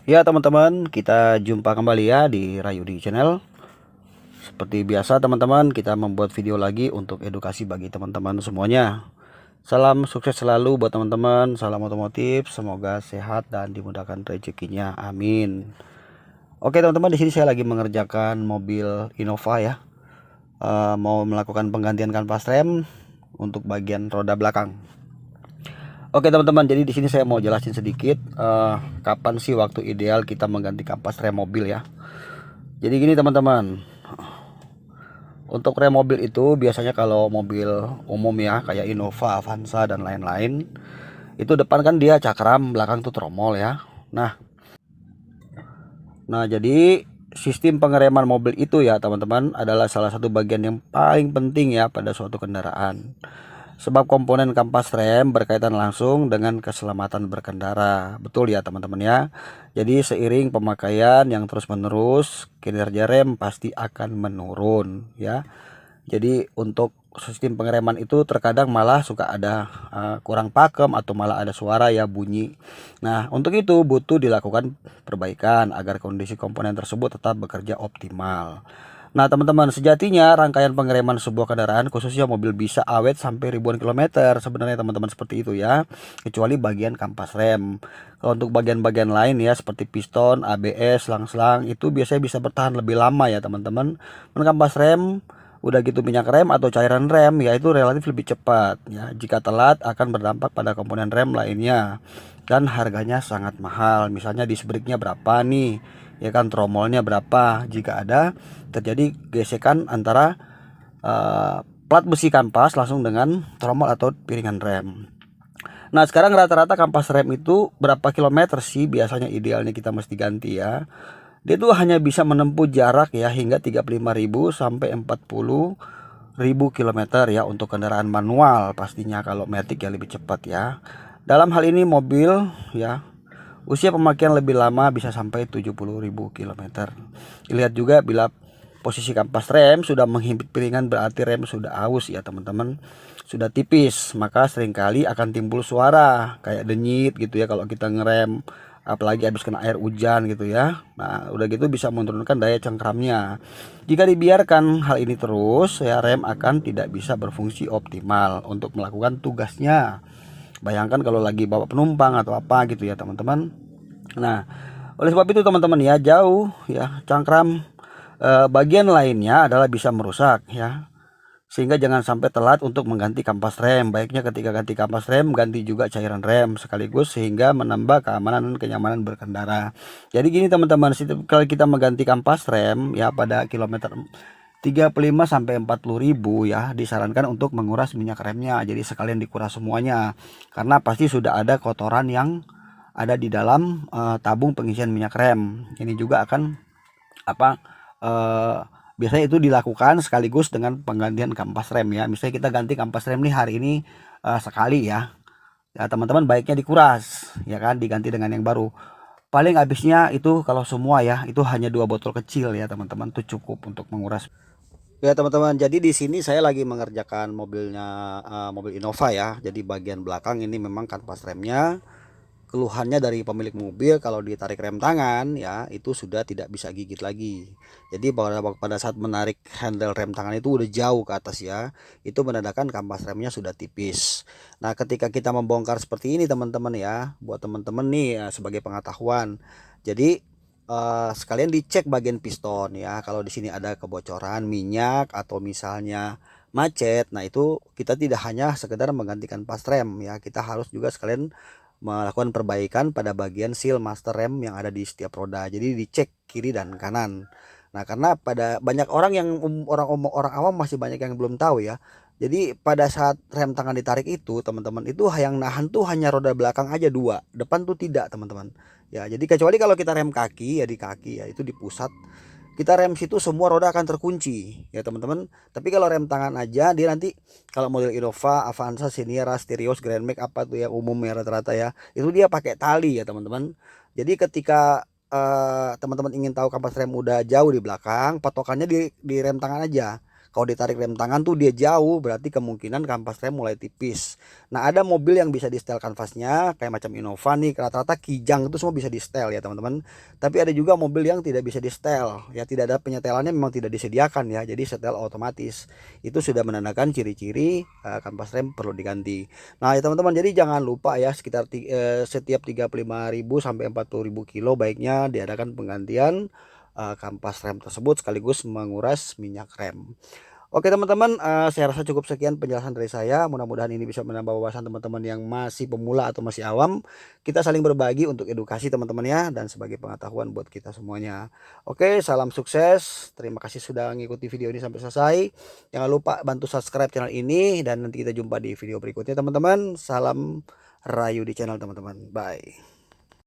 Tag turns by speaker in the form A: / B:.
A: Ya teman-teman, kita jumpa kembali ya di Rayudi Channel. Seperti biasa teman-teman, kita membuat video lagi untuk edukasi bagi teman-teman semuanya. Salam sukses selalu buat teman-teman, salam otomotif, semoga sehat dan dimudahkan rezekinya. Amin. Oke teman-teman, di sini saya lagi mengerjakan mobil Innova ya. Mau melakukan penggantian kanvas rem untuk bagian roda belakang. Oke teman-teman, jadi di sini saya mau jelasin sedikit kapan sih waktu ideal kita mengganti kampas rem mobil ya. Jadi gini teman-teman, untuk rem mobil itu biasanya kalau mobil umum ya kayak Innova, Avanza dan lain-lain, itu depan kan dia cakram, belakang tuh tromol ya. Nah, jadi sistem pengereman mobil itu ya teman-teman adalah salah satu bagian yang paling penting ya pada suatu kendaraan. Sebab komponen kampas rem berkaitan langsung dengan keselamatan berkendara. Betul ya teman-teman ya. Jadi seiring pemakaian yang terus-menerus, kinerja rem pasti akan menurun ya. Jadi untuk sistem pengereman itu terkadang malah suka ada kurang pakem atau malah ada suara ya bunyi. Nah, untuk itu butuh dilakukan perbaikan agar kondisi komponen tersebut tetap bekerja optimal. Nah, teman-teman, sejatinya rangkaian pengereman sebuah kendaraan khususnya mobil bisa awet sampai ribuan kilometer sebenarnya teman-teman seperti itu ya. Kecuali bagian kampas rem. Kalau untuk bagian-bagian lain ya seperti piston, ABS, selang-selang itu biasanya bisa bertahan lebih lama ya teman-teman. Kampas rem udah gitu minyak rem atau cairan rem ya itu relatif lebih cepat ya. Jika telat akan berdampak pada komponen rem lainnya dan harganya sangat mahal. Misalnya disbriknya berapa nih? Ya kan tromolnya berapa? Jika ada terjadi gesekan antara plat besi kampas langsung dengan tromol atau piringan rem. Nah, sekarang rata-rata kampas rem itu berapa kilometer sih biasanya idealnya kita mesti ganti ya? Dia tuh hanya bisa menempuh jarak ya hingga 35.000 sampai 40.000 kilometer ya untuk kendaraan manual, pastinya kalau matic ya lebih cepat ya. Dalam hal ini mobil ya usia pemakaian lebih lama bisa sampai 70.000 kilometer. Dilihat juga bila posisi kampas rem sudah menghimpit piringan berarti rem sudah aus ya teman-teman. Sudah tipis, maka seringkali akan timbul suara kayak denyit gitu ya kalau kita ngerem, apalagi habis kena air hujan gitu ya. Nah, udah gitu bisa menurunkan daya cengkramnya. Jika dibiarkan hal ini terus, ya rem akan tidak bisa berfungsi optimal untuk melakukan tugasnya. Bayangkan kalau lagi bawa penumpang atau apa gitu ya teman-teman. Nah, oleh sebab itu teman-teman ya jauh ya cangkram bagian lainnya adalah bisa merusak ya. Sehingga jangan sampai telat untuk mengganti kampas rem. Baiknya ketika ganti kampas rem ganti juga cairan rem sekaligus sehingga menambah keamanan dan kenyamanan berkendara. Jadi gini teman-teman, kalau kita mengganti kampas rem ya pada kilometer 35 sampai 40.000 ya disarankan untuk menguras minyak remnya. Jadi sekalian dikuras semuanya karena pasti sudah ada kotoran yang ada di dalam tabung pengisian minyak rem. Ini juga akan apa eh, biasanya itu dilakukan sekaligus dengan penggantian kampas rem ya. Misalnya kita ganti kampas rem nih hari ini sekali ya. Ya teman-teman baiknya dikuras ya kan diganti dengan yang baru. Paling habisnya itu kalau semua ya itu hanya 2 botol kecil ya teman-teman itu cukup untuk menguras. Ya teman-teman, jadi di sini saya lagi mengerjakan mobilnya mobil Innova ya. Jadi bagian belakang ini memang kanvas remnya. Keluhannya dari pemilik mobil kalau ditarik rem tangan ya itu sudah tidak bisa gigit lagi. Jadi pada saat menarik handle rem tangan itu udah jauh ke atas ya. Itu menandakan kampas remnya sudah tipis. Nah, ketika kita membongkar seperti ini teman-teman ya, buat teman-teman nih ya, sebagai pengetahuan. Jadi sekalian dicek bagian piston ya. Kalau di sini ada kebocoran minyak atau misalnya macet, nah itu kita tidak hanya sekedar menggantikan pas rem ya, kita harus juga sekalian melakukan perbaikan pada bagian seal master rem yang ada di setiap roda. Jadi dicek kiri dan kanan. Nah, karena pada banyak orang yang orang awam masih banyak yang belum tahu ya. Jadi pada saat rem tangan ditarik itu teman-teman itu yang nahan tuh hanya roda belakang aja dua, depan tuh tidak teman-teman. Ya, jadi kecuali kalau kita rem kaki ya di kaki ya itu di pusat. Kita rem situ semua roda akan terkunci ya teman-teman. Tapi kalau rem tangan aja dia nanti kalau model Innova, Avanza, Seniera, Terios, Grand Max apa tuh yang umum ya rata-rata ya. Itu dia pakai tali ya teman-teman. Jadi ketika teman-teman ingin tahu kampas rem udah jauh di belakang, patokannya di rem tangan aja. Kalau ditarik rem tangan tuh dia jauh, berarti kemungkinan kampas rem mulai tipis. Nah, ada mobil yang bisa di setel kanvasnya kayak macam Innova nih, rata-rata Kijang itu semua bisa di setel ya teman-teman. Tapi ada juga mobil yang tidak bisa di setel, ya tidak ada penyetelannya, memang tidak disediakan ya. Jadi setel otomatis. Itu sudah menandakan ciri-ciri kampas rem perlu diganti. Nah, ya teman-teman, jadi jangan lupa ya sekitar setiap 35.000 sampai 40.000 kilo baiknya diadakan penggantian kampas rem tersebut sekaligus menguras minyak rem. Oke teman-teman, saya rasa cukup sekian penjelasan dari saya. Mudah-mudahan ini bisa menambah wawasan teman-teman yang masih pemula atau masih awam. Kita saling berbagi untuk edukasi teman-teman ya, dan sebagai pengetahuan buat kita semuanya. Oke, salam sukses. Terima kasih sudah mengikuti video ini sampai selesai. Jangan lupa bantu subscribe channel ini, dan nanti kita jumpa di video berikutnya teman-teman. Salam rayu di channel teman-teman. Bye.